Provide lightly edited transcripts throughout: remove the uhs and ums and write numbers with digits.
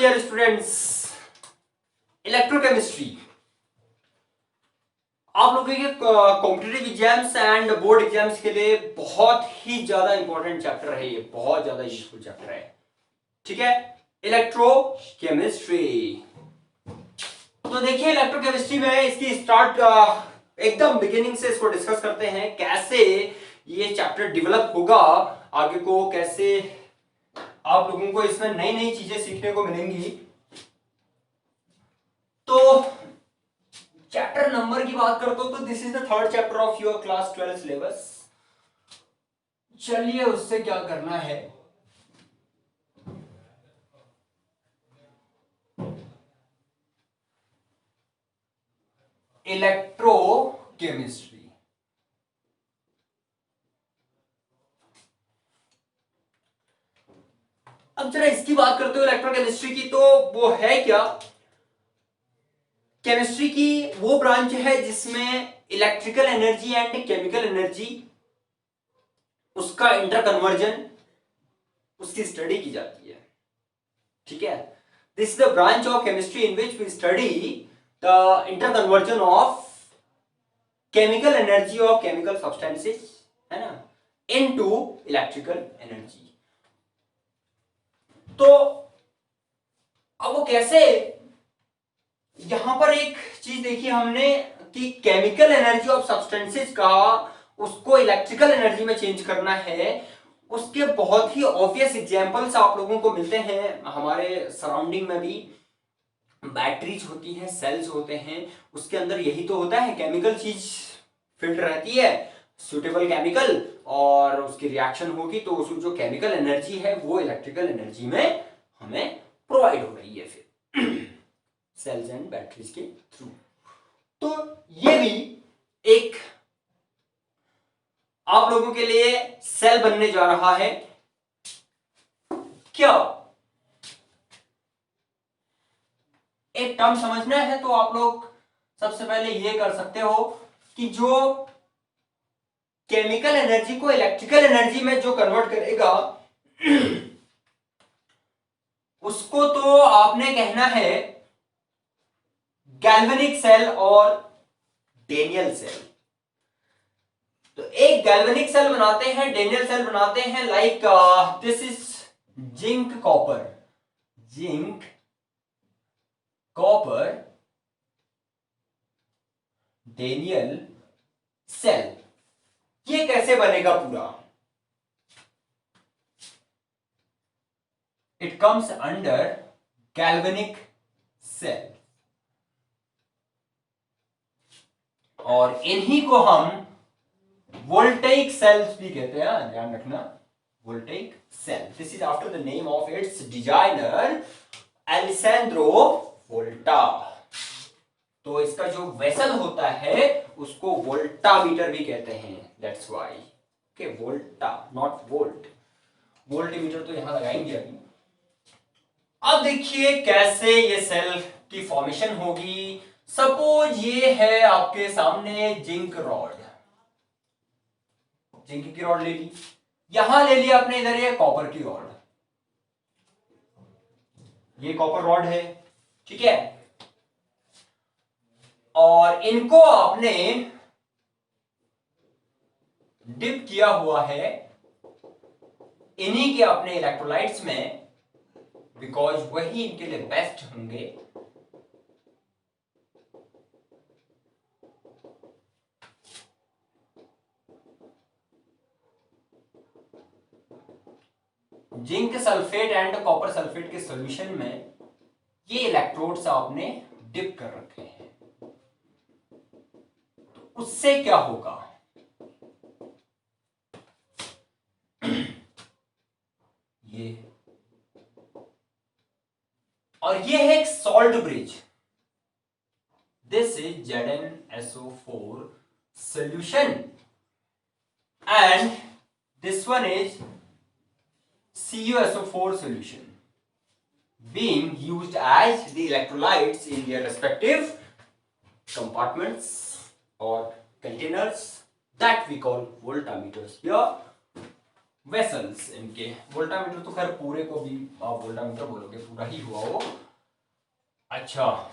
Dear students, electrochemistry आप लोगों के competitive exams and board exams के लिए बहुत ही ज्यादा इंपॉर्टेंट चैप्टर है। ये बहुत ज्यादा यूजफुल चैप्टर है। ठीक है, इलेक्ट्रोकेमिस्ट्री। तो देखिए, इलेक्ट्रोकेमिस्ट्री में इसकी स्टार्ट एकदम बिगिनिंग से इसको डिस्कस करते हैं, कैसे ये चैप्टर डेवलप होगा आगे को, कैसे आप लोगों को इसमें नई नई चीजें सीखने को मिलेंगी। तो चैप्टर नंबर की बात करते हो तो this is the third chapter of your class 12 syllabus. चलिए, उससे क्या करना है, इलेक्ट्रोकेमिस्ट्री। अब जरा इसकी बात करते हो इलेक्ट्रोकेमिस्ट्री की, तो वो है क्या? केमिस्ट्री की वो ब्रांच है जिसमें electrical energy and chemical energy, उसका इंटर कन्वर्जन, उसकी स्टडी की जाती है। ठीक है, this is the branch of chemistry in which we study the inter conversion of chemical energy of chemical substances, है ना, इनटू इलेक्ट्रिकल एनर्जी। तो अब वो कैसे, यहां पर एक चीज देखी हमने कि केमिकल एनर्जी ऑफ सब्सटेंसेस का उसको इलेक्ट्रिकल एनर्जी में चेंज करना है। उसके बहुत ही ऑब्वियस एग्जांपल्स आप लोगों को मिलते हैं हमारे सराउंडिंग में भी। बैटरीज होती हैं, सेल्स होते हैं, उसके अंदर यही तो होता है, केमिकल चीज फिल्ड रहती है, सुटेबल केमिकल, और उसकी रिएक्शन होगी तो उसमें जो केमिकल एनर्जी है वो इलेक्ट्रिकल एनर्जी में हमें प्रोवाइड हो रही है फिर सेल्स एंड बैटरीज के थ्रू। तो ये भी एक आप लोगों के लिए सेल बनने जा रहा है। क्या एक टर्म समझना है तो आप लोग सबसे पहले ये कर सकते हो कि जो केमिकल एनर्जी को इलेक्ट्रिकल एनर्जी में जो कन्वर्ट करेगा उसको तो आपने कहना है गैल्वेनिक सेल और डेनियल सेल। तो एक गैल्वेनिक सेल बनाते हैं, डेनियल सेल बनाते हैं, like this is zinc copper, zinc copper Daniell cell. ये कैसे बनेगा पूरा? It comes under galvanic cell, और इन्हीं को हम वोल्टेइक सेल्स भी कहते हैं, ध्यान रखना, voltaic cell. This is after the name of its designer Alessandro Volta. तो इसका जो वेसल होता है उसको वोल्टामीटर भी कहते हैं, that's why. Okay, Volta not volt, voltmeter तो यहां लगाएंगे अभी। अब देखिए कैसे ये सेल की फॉर्मेशन होगी। सपोज ये है आपके सामने जिंक रॉड, जिंक की रॉड ले ली, यहां ले लिया आपने इधर ये कॉपर की रॉड, ये कॉपर रॉड है, ठीक है, और इनको आपने डिप किया हुआ है इन्हीं के अपने इलेक्ट्रोलाइट्स में, बिकॉज वही इनके लिए बेस्ट होंगे। Zinc sulphate and copper sulphate के सॉल्यूशन में ये इलेक्ट्रोड्स आपने डिप कर रखे हैं। तो उससे क्या होगा, ये, और ये है एक salt bridge, this is ZnSO4 solution and this one is CuSO4 solution being used as the electrolytes in their respective compartments or containers that we call voltameters. Here vessels इनके। वोल्टामीटर तो खैर पूरे को भी आप वोल्टामीटर बोलोगे, पूरा ही हुआ वो। अच्छा,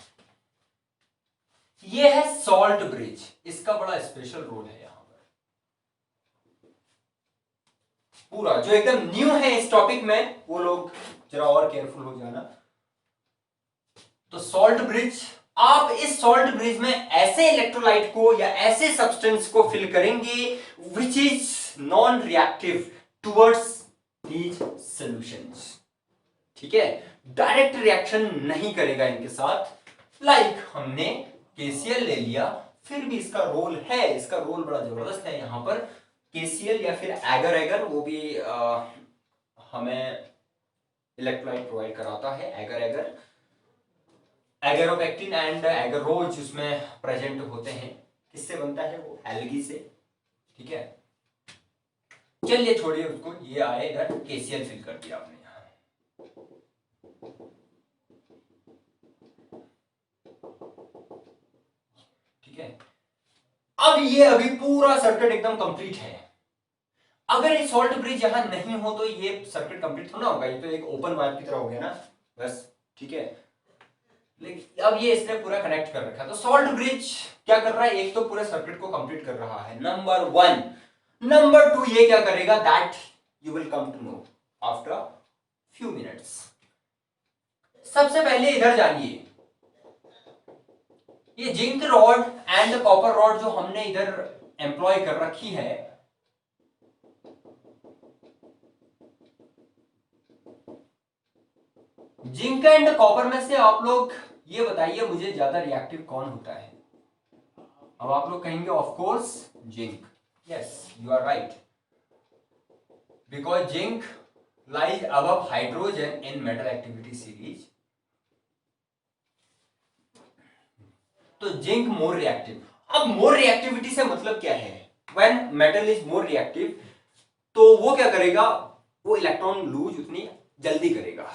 ये है सॉल्ट ब्रिज, इसका बड़ा स्पेशल रोल है यहां पर। पूरा जो एकदम न्यू है इस टॉपिक में वो लोग जरा और केयरफुल हो जाना। तो सॉल्ट ब्रिज, आप इस सॉल्ट ब्रिज में ऐसे इलेक्ट्रोलाइट को या ऐसे सब्सटेंस को फिल करेंगे which is non reactive towards these solutions. ठीक है, डायरेक्ट रिएक्शन नहीं करेगा इनके साथ। लाइक हमने केसीएल ले लिया, फिर भी इसका रोल है, इसका रोल बड़ा जबरदस्त है यहां पर। केसीएल या फिर एगर एगर, वो भी हमें इलेक्ट्रोलाइट प्रोवाइड कराता है। एगर एगर, एगेरोपेक्टिन एंड एगरोज उसमें प्रेजेंट होते हैं। किससे बनता है वो? एल्गी से। ठीक है, चलिए छोड़िए उसको, ये आए इधर केसीएल फिल कर दिया आपने यहां। ठीक है, अब ये अभी पूरा सर्किट एकदम कंप्लीट है। अगर ये सॉल्ट ब्रिज यहां नहीं हो तो ये सर्किट कंप्लीट थोड़ा होगा, ये तो एक ओपन वायर की तरह हो गया ना बस। ठीक है, लेकिन अब ये इसने पूरा कनेक्ट कर रखा है। तो सॉल्ट ब्रिज क्या कर रहा है? एक तो पूरे सर्किट को कंप्लीट कर रहा है, नंबर 1। नंबर 2 ये क्या करेगा? That you will come to know after few minutes. सबसे पहले इधर जानिए, ये zinc rod and copper rod जो हमने इधर एम्प्लॉय कर रखी है, जिंक एंड कॉपर में से आप लोग ये बताइए मुझे ज्यादा रिएक्टिव कौन होता है? अब आप लोग कहेंगे of course zinc. Yes, you are right, because zinc lies above hydrogen in metal activity series. तो जिंक मोर रिएक्टिव। अब मोर रिएक्टिविटी से मतलब क्या है? When metal is more reactive तो वो क्या करेगा? वो इलेक्ट्रॉन लूज उतनी जल्दी करेगा।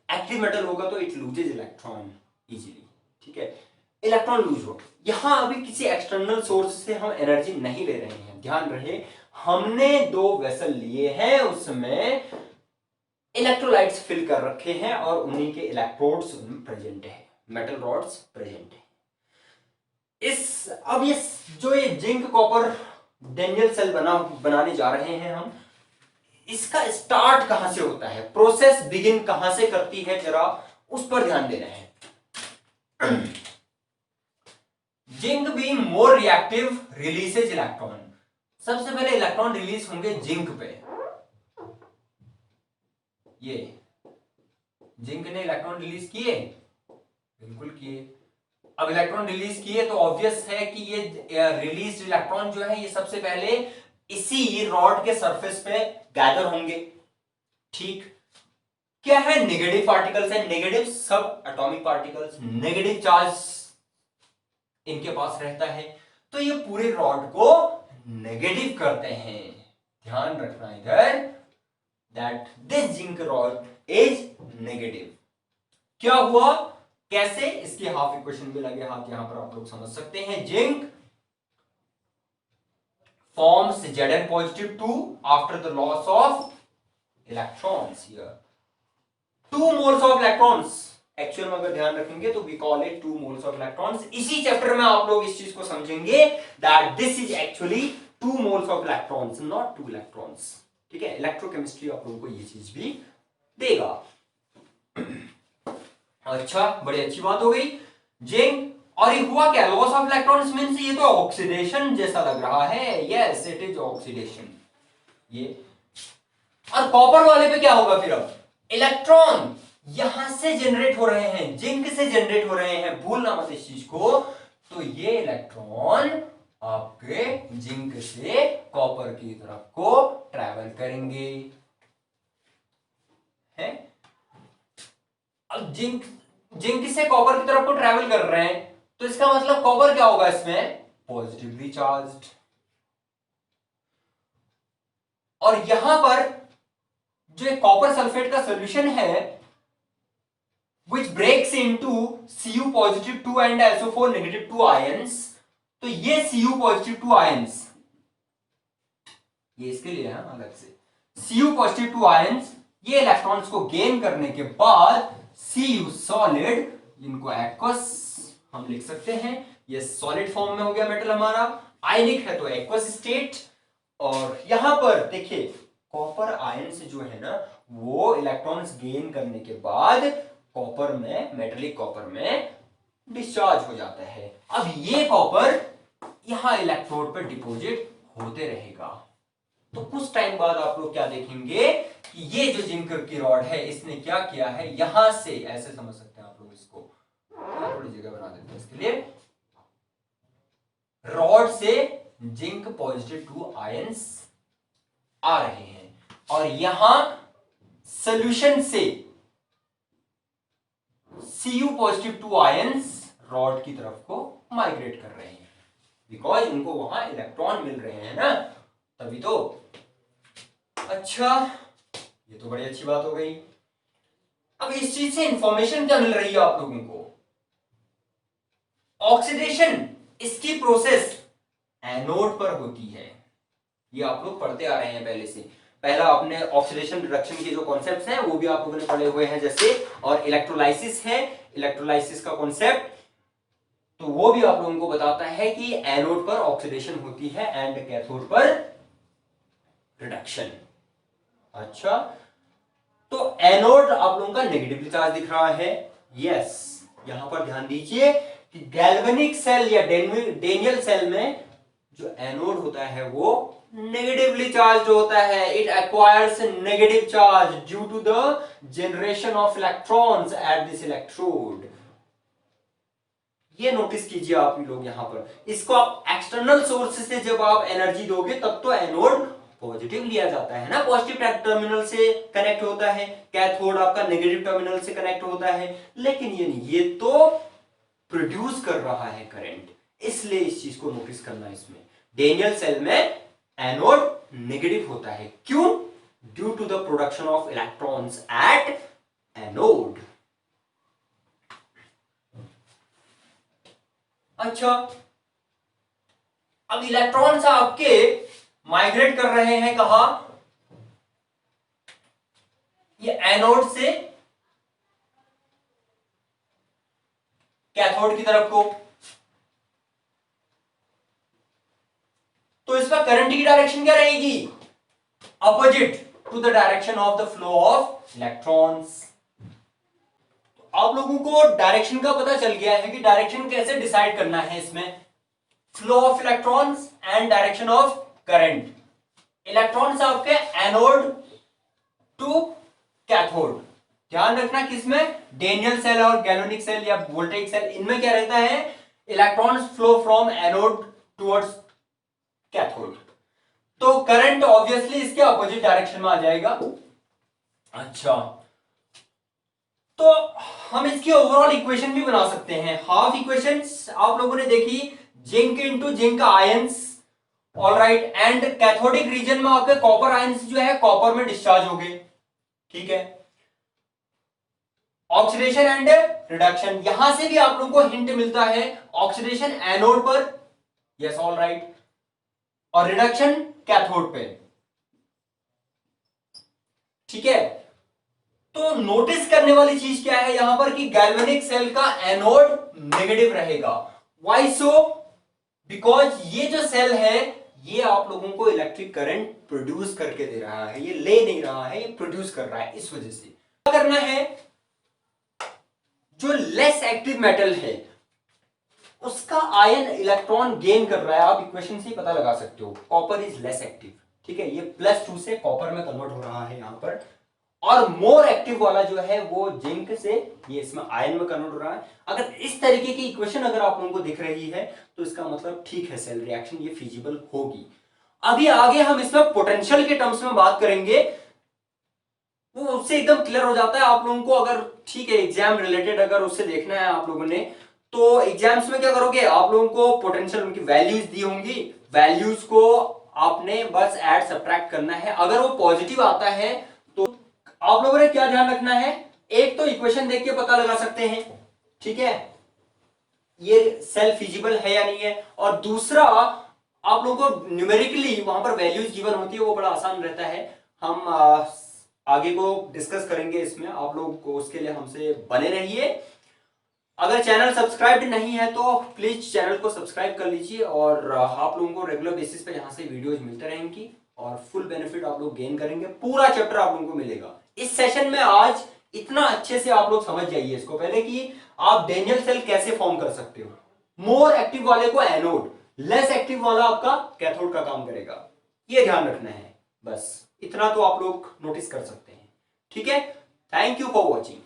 एक्टिव मेटल होगा तो इट लूजेज इलेक्ट्रॉन इजीली। ठीक है, इलेक्ट्रॉन लूज हो। यहां अभी किसी एक्सटर्नल सोर्स से हम एनर्जी नहीं ले रहे हैं, ध्यान रहे। हमने 2 वेसल लिए हैं, उसमें इलेक्ट्रोलाइट्स फिल कर रखे हैं और उन्हीं के इलेक्ट्रोड्स उनमें प्रेजेंट है, मेटल रॉड्स प्रेजेंट है। अब ये जो ये जिंक कॉपर डेनियल सेल बनाने जा रहे हैं हम, इसका स्टार्ट कहां से होता है, प्रोसेस बिगिन कहां से करती है, जरा उस पर ध्यान देना है। Zinc being more reactive releases electron. सबसे पहले इलेक्ट्रॉन रिलीज होंगे जिंक पे। ये जिंक ने इलेक्ट्रॉन रिलीज किए, बिल्कुल किए। अब इलेक्ट्रॉन रिलीज किए तो ऑब्वियस है कि ये रिलीज इलेक्ट्रॉन जो है ये सबसे पहले इसी रॉड के सरफेस पे गैदर होंगे। ठीक, क्या है? नेगेटिव पार्टिकल्स है, नेगेटिव सब एटॉमिक पार्टिकल्स, नेगेटिव चार्ज इनके पास रहता है, तो ये पूरे रॉड को नेगेटिव करते हैं। ध्यान रखना इधर, that this zinc rod is negative. क्या हुआ? कैसे? इसकी हाफ इक्वेशन भी लगे हाथ यहां पर आप लोग समझ सकते हैं। Zinc forms Zn positive 2 after the loss of electrons here. 2 moles of electrons actual में अगर ध्यान रखेंगे तो we call it 2 moles of electrons। इसी चैप्टर में आप लोग इस चीज को समझेंगे that this is actually 2 moles of electrons, not 2 electrons। ठीक है, इलेक्ट्रोकेमिस्ट्री आप लोगों को ये चीज भी देगा। अच्छा, बड़ी अच्छी बात हो गई। जिंक, और ये हुआ क्या? लॉस ऑफ इलेक्ट्रॉन्स मींस ये तो ऑक्सीडेशन जैसा लग रहा है। Yes, it is oxidation. ये और कॉपर वाले पे क्या होगा फिर? अब इलेक्ट्रॉन यहां से जनरेट हो रहे हैं, जिंक से जनरेट हो रहे हैं, भूलना मत इस चीज को। तो ये इलेक्ट्रॉन आपके जिंक से कॉपर की तरफ को ट्रैवल करेंगे। है, अब जिंक से कॉपर की तरफ को ट्रैवल कर रहे हैं तो इसका मतलब कॉपर क्या होगा? इसमें पॉजिटिवली चार्ज्ड। और यहां पर जो कॉपर सल्फेट का सॉल्यूशन है which breaks into Cu positive 2 and SO4 negative 2 ions, तो ये Cu positive 2 ions ये इसके लिए है अलग से। Cu पॉजिटिव टू आयंस, ये इलेक्ट्रॉन्स को गेन करने के बाद Cu सॉलिड, इनको एक्वस हम लिख सकते हैं, ये सॉलिड फॉर्म में हो गया मेटल हमारा, आयनिक है तो एक्वस स्टेट। और यहां पर देखिए कॉपर आयंस जो है ना वो इलेक्ट्रॉन्स गेन करने के बाद कॉपर में, मेटेलिक कॉपर में डिस्चार्ज हो जाता है। अब ये कॉपर यहां इलेक्ट्रोड पर डिपॉजिट होते रहेगा। तो कुछ टाइम बाद आप लोग क्या देखेंगे कि ये जो जिंक की रॉड है इसने क्या किया है, यहां से ऐसे समझ सकते हैं आप लोग इसको, थोड़ी जगह बना देते हैं इसके लिए, रॉड से जिंक पॉजिटिव टू आयंस आ रहे हैं और यहां सॉल्यूशन से Cu positive two ions rod की तरफ को माइग्रेट कर रहे हैं, बिकॉज इनको वहां इलेक्ट्रॉन मिल रहे हैं ना, तभी तो। अच्छा, ये तो बड़ी अच्छी बात हो गई। अब इस चीज से इंफॉर्मेशन क्या मिल रही है आप लोगों को, ऑक्सीडेशन इसकी प्रोसेस एनोड पर होती है, ये आप लोग पढ़ते आ रहे हैं पहले से। पहला आपने ऑक्सीडेशन रिडक्शन के जो कॉन्सेप्ट्स हैं वो भी आप लोगों ने पढ़े हुए हैं जैसे, और इलेक्ट्रोलाइसिस है, इलेक्ट्रोलाइसिस का कॉन्सेप्ट तो वो भी आप लोगों को बताता है कि एनोड पर ऑक्सीडेशन होती है एंड कैथोड पर रिडक्शन। अच्छा, तो एनोड आप लोगों का नेगेटिवली चार्ज दिख रहा है, यस। यहां पर ध्यान दीजिए कि गैल्वेनिक सेल या डेनियल सेल में जो एनोड होता है वो नेगेटिवली चार्ज होता है, it acquires negative charge due to the generation of electrons at this electrode. ये नोटिस कीजिए आप लोग यहां पर, इसको आप एक्सटर्नल सोर्स से जब आप एनर्जी दोगे तब तो एनोड पॉजिटिव लिया जाता है ना, पॉजिटिव टर्मिनल से कनेक्ट होता है, कैथोड आपका नेगेटिव टर्मिनल से कनेक्ट होता है, लेकिन ये नहीं, ये तो प्रोड्यूस कर रहा है करंट, इसलिए इस चीज को नोटिस करना। इसमें डेनियल सेल में एनोड नेगेटिव होता है, क्यों? Due to the production of electrons at anode. अच्छा, अब इलेक्ट्रॉन्स आपके माइग्रेट कर रहे हैं कहा, ये एनोड से कैथोड की तरफ को, तो इसका करंट की डायरेक्शन क्या रहेगी, opposite to the direction of the flow of electrons. तो आप लोगों को डायरेक्शन का पता चल गया है कि डायरेक्शन कैसे डिसाइड करना है इसमें, flow of electrons and direction of current. Electrons आपके एनोड टू कैथोड, ध्यान रखना किसमें, डेनियल सेल और गैल्वेनिक सेल या वोल्टेइक सेल, इनमें क्या रहता है, electrons flow from anode towards cathode, तो करंट ऑब्वियसली इसके अपोजिट डायरेक्शन में आ जाएगा। अच्छा, तो हम इसकी ओवरऑल इक्वेशन भी बना सकते हैं, हाफ इक्वेशंस आप लोगों ने देखी, zinc into zinc ions, alright, and cathodic region में आपके कॉपर आयंस जो है कॉपर में डिस्चार्ज हो गए, ठीक है। ऑक्सीडेशन एंड रिडक्शन, यहां से भी आप लोगों को हिंट मिलता है, ऑक्सीडेशन एनोड पर, यस ऑलराइट, और रिडक्शन कैथोड पे, ठीक है। तो नोटिस करने वाली चीज क्या है यहां पर कि गैल्वेनिक सेल का एनोड नेगेटिव रहेगा, व्हाई सो, बिकॉज ये जो सेल है ये आप लोगों को इलेक्ट्रिक करंट प्रोड्यूस करके दे रहा है, ये ले नहीं रहा है, ये प्रोड्यूस कर रहा है, इस वजह से क्या करना है, जो लेस एक्टिव मेटल है उसका आयन इलेक्ट्रॉन गेन कर रहा है, आप इक्वेशन से ही पता लगा सकते हो, कॉपर इज लेस एक्टिव, ठीक है, ये +2 से कॉपर में कन्वर्ट हो रहा है यहां पर, और मोर एक्टिव वाला जो है वो जिंक से ये इसमें आयन में कन्वर्ट हो रहा है। अगर इस तरीके की इक्वेशन अगर आप लोगों को दिख रही है तो इसका मतलब ठीक है, सेल रिएक्शन ये फिजिबल होगी। अभी आगे हम इसमें पोटेंशियल के टर्म्स में बात करेंगे, वो उससे एकदम क्लियर हो जाता है आप लोगों को, अगर ठीक है एग्जाम रिलेटेड अगर उससे देखना है आप लोगों ने, तो एग्जाम्स में क्या करोगे, आप लोगों को पोटेंशियल उनकी वैल्यूज दी होंगी, वैल्यूज को आपने बस ऐड सब्ट्रैक्ट करना है, अगर वो पॉजिटिव आता है तो आप लोगों ने क्या ध्यान रखना है, एक तो इक्वेशन देख के पता लगा सकते हैं, ठीक है, ये सेल फिजिबल है या नहीं है, और दूसरा आप लोगों को न्यूमेरिकली वहां पर वैल्यूज गिवन होती है, वो बड़ा आसान रहता है, हम आगे को डिस्कस करेंगे इसमें। आप लोग को उसके लिए हमसे बने रहिए। अगर चैनल सब्सक्राइब नहीं है तो प्लीज चैनल को सब्सक्राइब कर लीजिए, और आप लोगों को रेगुलर बेसिस पे यहाँ से वीडियोज मिलते रहेंगी और फुल बेनिफिट आप लोग गेन करेंगे। पूरा चैप्टर आप लोगों को मिलेगा इस सेशन में। आज इतना अच्छे से आप लोग समझ जाइए इसको पहले कि आप डेनियल सेल कैसे फॉर्म कर सकते हो। मोर एक्टिव वाले को एनोड, लेस एक्टिव वाला आपका कैथोड का काम करेगा, ये ध्यान रखना है। बस इतना तो आप लोग नोटिस कर सकते हैं। ठीक है, थैंक यू फॉर वॉचिंग।